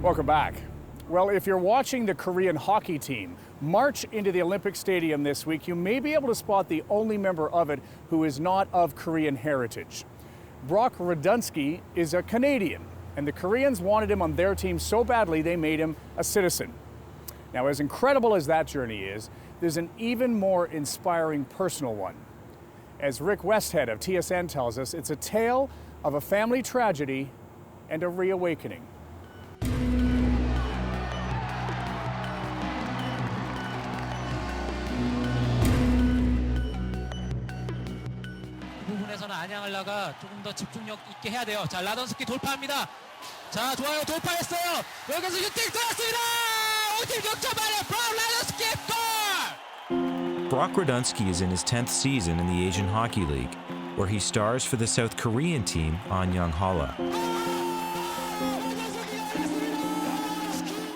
Welcome back. Well, if you're watching the Korean hockey team march into the Olympic Stadium this week, you may be able to spot the only member of it who is not of Korean heritage. Connie Radunske is a Canadian, and the Koreans wanted him on their team so badly they made him a citizen. Now, as incredible as that journey is, there's an even more inspiring personal one. As Westhead of TSN tells us, it's a tale of a family tragedy and a reawakening. 안양을라가 조금 더 집중력 있게 해야 돼요. 자, 라던스키 돌파합니다. 자, 좋아요. 돌파했어요. 여기서 슈팅 들어왔습니다. 오팀 역전만에 브라운 라던스키 골! Brock Radunske is in his 10th season in the Asian Hockey League, where he stars for the South Korean team Anyang Halla.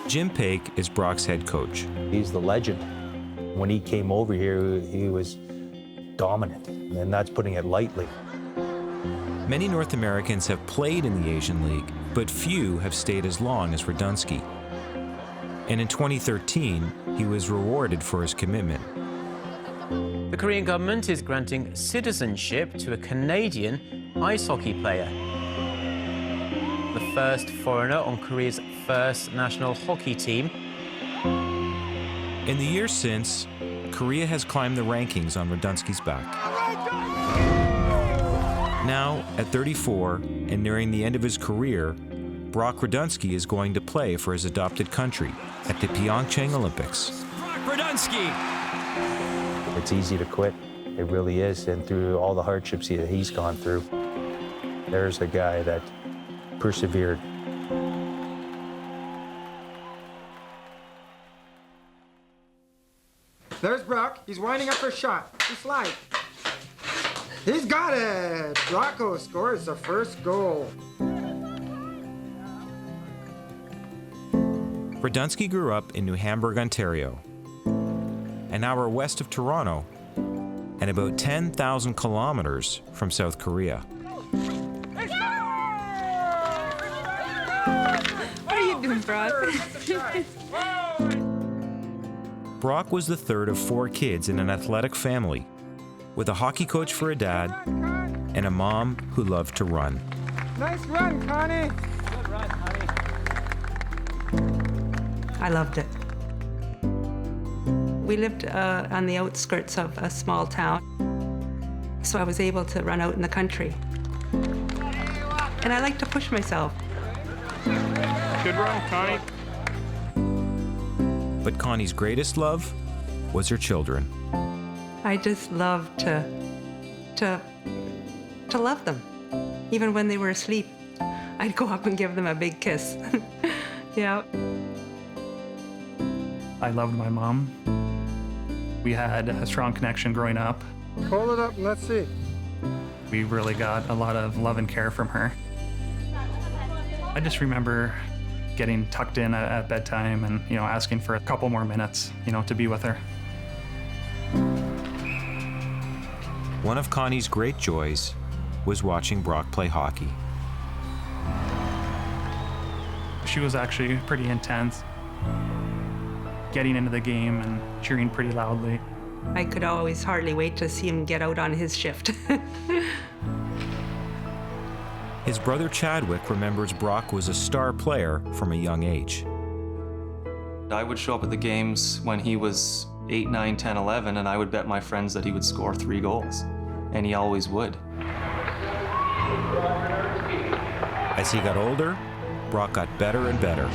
Jim Paik is Brock's head coach. He's the legend. When he came over here, he was dominant, and that's putting it lightly. Many North Americans have played in the Asian League, but few have stayed as long as Radunske. And in 2013, he was rewarded for his commitment. The Korean government is granting citizenship to a Canadian ice hockey player. The first foreigner on Korea's first national hockey team. In the years since, Korea has climbed the rankings on Radunske's back. Now, at 34 and nearing the end of his career, Brock Radunske is going to play for his adopted country at the Pyeongchang Olympics. Brock Radunske! It's easy to quit. It really is. And through all the hardships he's gone through, there's a guy that persevered. There's Brock. He's winding up for a shot. He slides. He's got it! Rocco scores the first goal. Radunske grew up in New Hamburg, Ontario, an hour west of Toronto, and about 10,000 kilometers from South Korea. What are you doing, Brock? Brock was the third of 4 kids in an athletic family, with a hockey coach for a dad and a mom who loved to run. Nice run, Connie. Good run, Connie. I loved it. We lived on the outskirts of a small town, so I was able to run out in the country. And I like to push myself. Good run, Connie. But Connie's greatest love was her children. I just loved to love them. Even when they were asleep, I'd go up and give them a big kiss. Yeah. I loved my mom. We had a strong connection growing up. Hold it up and let's see. We really got a lot of love and care from her. I just remember getting tucked in at bedtime and, asking for a couple more minutes, to be with her. One of Connie's great joys was watching Brock play hockey. She was actually pretty intense, getting into the game and cheering pretty loudly. I could always hardly wait to see him get out on his shift. His brother Chadwick remembers Brock was a star player from a young age. I would show up at the games when he was 8, 9, 10, 11, and I would bet my friends that he would score 3 goals. And he always would. As he got older, Brock got better and better,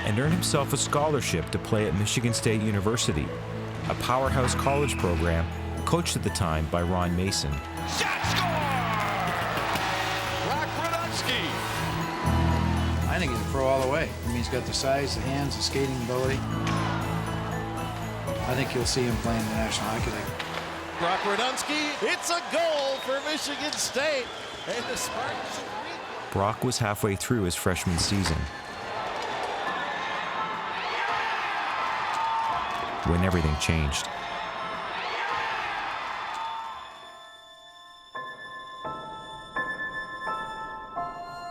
and earned himself a scholarship to play at Michigan State University, a powerhouse college program coached at the time by Ron Mason. Shot score! Brock Radunske! I think he's a pro all the way. I mean, he's got the size, the hands, the skating ability. I think you'll see him playing in the National Hockey League. Brock Radunske, it's a goal for Michigan State. And the Spartans agree. Brock was halfway through his freshman season when everything changed.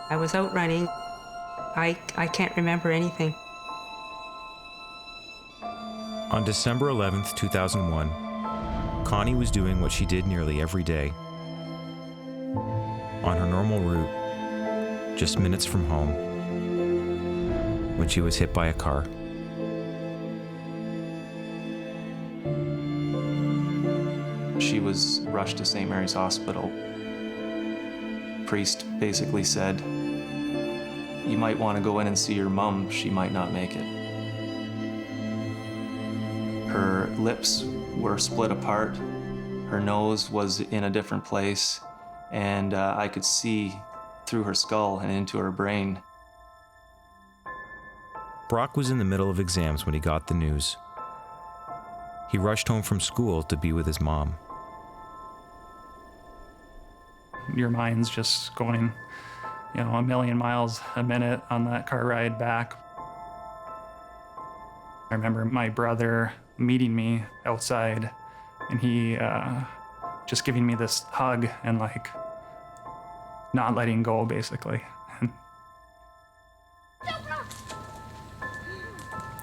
I was out running. I can't remember anything. On December 11th, 2001, Connie was doing what she did nearly every day. On her normal route, just minutes from home, when she was hit by a car. She was rushed to St. Mary's Hospital. Priest basically said, "You might want to go in and see your mom. She might not make it." Her lips were split apart. Her nose was in a different place, and I could see through her skull and into her brain. Brock was in the middle of exams when he got the news. He rushed home from school to be with his mom. Your mind's just going, a million miles a minute on that car ride back. I remember my brother meeting me outside, and he just giving me this hug and not letting go, basically. And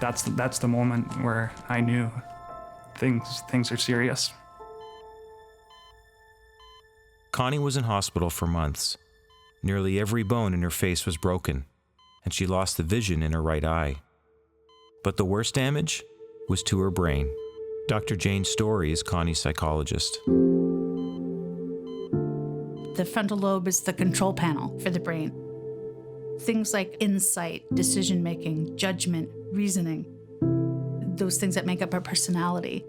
that's the moment where I knew things are serious. Connie was in hospital for months. Nearly every bone in her face was broken, and she lost the vision in her right eye. But the worst damage was to her brain. Dr. Jane Story is Connie's psychologist. The frontal lobe is the control panel for the brain. Things like insight, decision-making, judgment, reasoning, those things that make up our personality.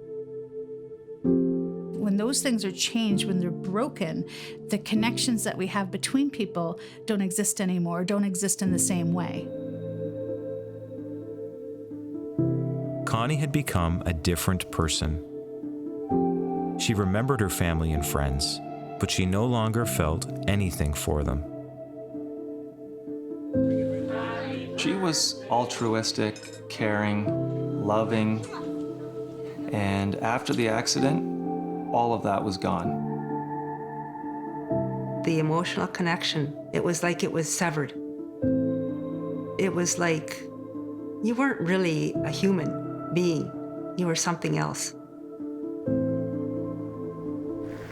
When those things are changed, when they're broken, the connections that we have between people don't exist anymore, don't exist in the same way. Connie had become a different person. She remembered her family and friends, but she no longer felt anything for them. She was altruistic, caring, loving, and after the accident, all of that was gone. The emotional connection, it was like it was severed. It was like you weren't really a human being. You were something else.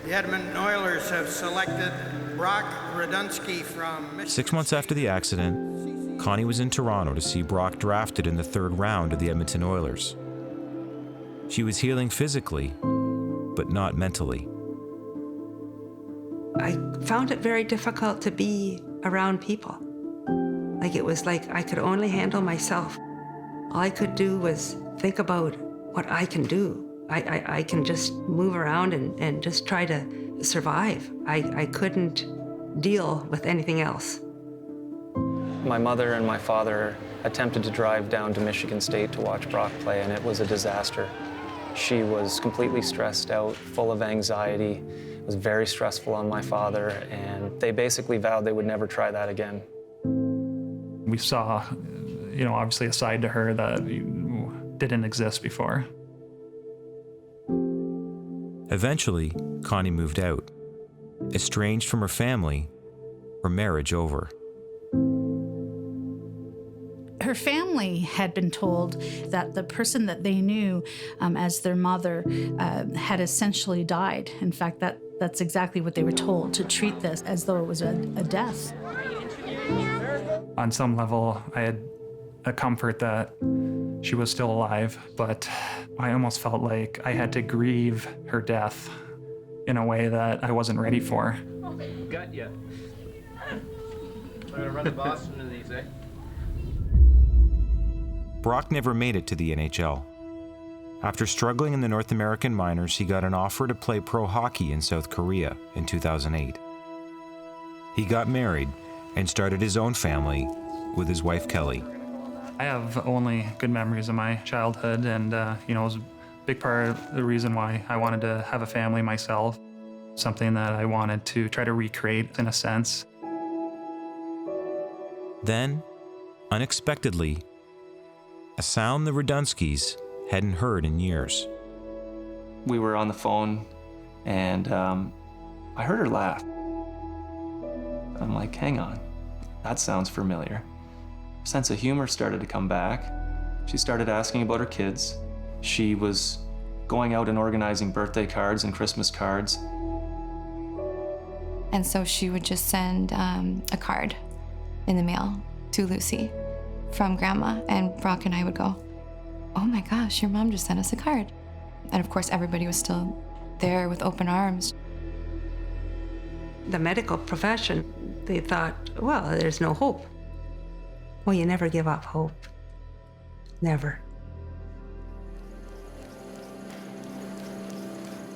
The Edmonton Oilers have selected Brock Radunske from Michigan. 6 months after the accident, Connie was in Toronto to see Brock drafted in the 3rd round of the Edmonton Oilers. She was healing physically, but not mentally. I found it very difficult to be around people. It was like I could only handle myself. All I could do was think about what I can do. I can just move around and just try to survive. I couldn't deal with anything else. My mother and my father attempted to drive down to Michigan State to watch Brock play, and it was a disaster. She was completely stressed out, full of anxiety. It was very stressful on my father, and they basically vowed they would never try that again. We saw, obviously a side to her that didn't exist before. Eventually, Connie moved out. Estranged from her family, her marriage over. Her family had been told that the person that they knew as their mother had essentially died. In fact, that's exactly what they were told, to treat this as though it was a death. On some level, I had a comfort that she was still alive, but I almost felt like I had to grieve her death in a way that I wasn't ready for. Got ya. I'm gonna run the Boston in these, eh? Brock never made it to the NHL. After struggling in the North American minors, he got an offer to play pro hockey in South Korea in 2008. He got married and started his own family with his wife, Kelly. I have only good memories of my childhood, and it was a big part of the reason why I wanted to have a family myself, something that I wanted to try to recreate in a sense. Then, unexpectedly, a sound the Radunskes hadn't heard in years. We were on the phone, and I heard her laugh. I'm like, hang on. That sounds familiar. Sense of humor started to come back. She started asking about her kids. She was going out and organizing birthday cards and Christmas cards. And so she would just send a card in the mail to Lucy from Grandma, and Brock and I would go, "Oh my gosh, your mom just sent us a card." And of course, everybody was still there with open arms. The medical profession, they thought, well, there's no hope. Well, you never give up hope. Never.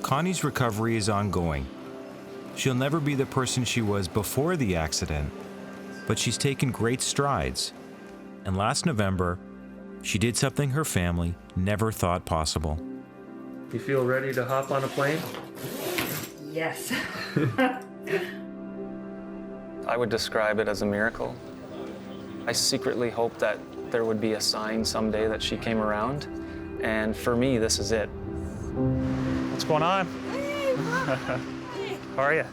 Connie's recovery is ongoing. She'll never be the person she was before the accident, but she's taken great strides. And last November, she did something her family never thought possible. You feel ready to hop on a plane? Yes. I would describe it as a miracle. I secretly hoped that there would be a sign someday that she came around, and for me, this is it. What's going on? How are you?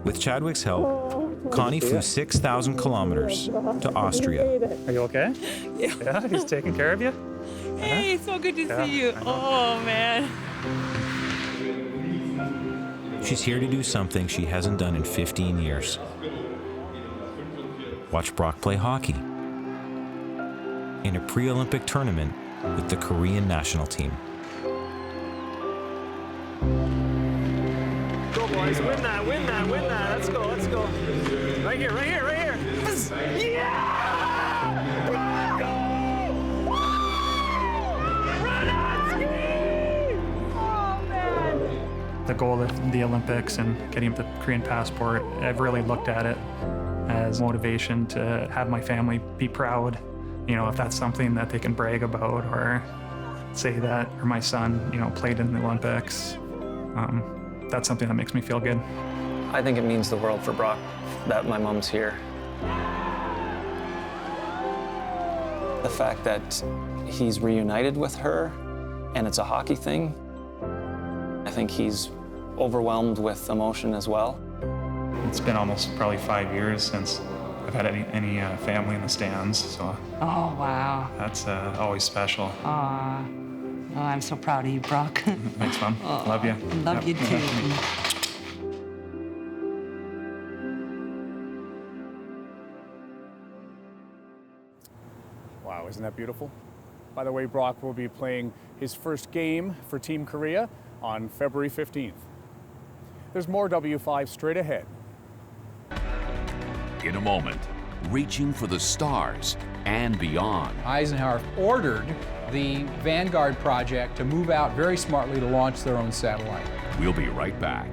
With Chadwick's help, Connie flew 6,000 kilometers to Austria. Are you okay? Yeah. Yeah, he's taking care of you? Hey, so good to see you. Oh, man. She's here to do something she hasn't done in 15 years. Watch Brock play hockey in a pre-Olympic tournament with the Korean national team. Go, boys. Win that, win that, win that. Let's go, let's go. Right here, right here, right here. Yeah! Go! Radunske! Oh, man. The goal of the Olympics and getting the Korean passport, I've really looked at it as motivation to have my family be proud. You know, if that's something that they can brag about or say that, or my son, you know, played in the Olympics, that's something that makes me feel good. I think it means the world for Brock that my mom's here. The fact that he's reunited with her and it's a hockey thing, I think he's overwhelmed with emotion as well. It's been almost probably 5 years since I've had any family in the stands, so. Oh, wow. That's always special. Aw. Oh, I'm so proud of you, Brock. Thanks, Mom. Love you. Love you too. Wow, isn't that beautiful? By the way, Brock will be playing his first game for Team Korea on February 15th. There's more W5 straight ahead. In a moment, reaching for the stars and beyond. Eisenhower ordered the Vanguard project to move out very smartly to launch their own satellite. We'll be right back.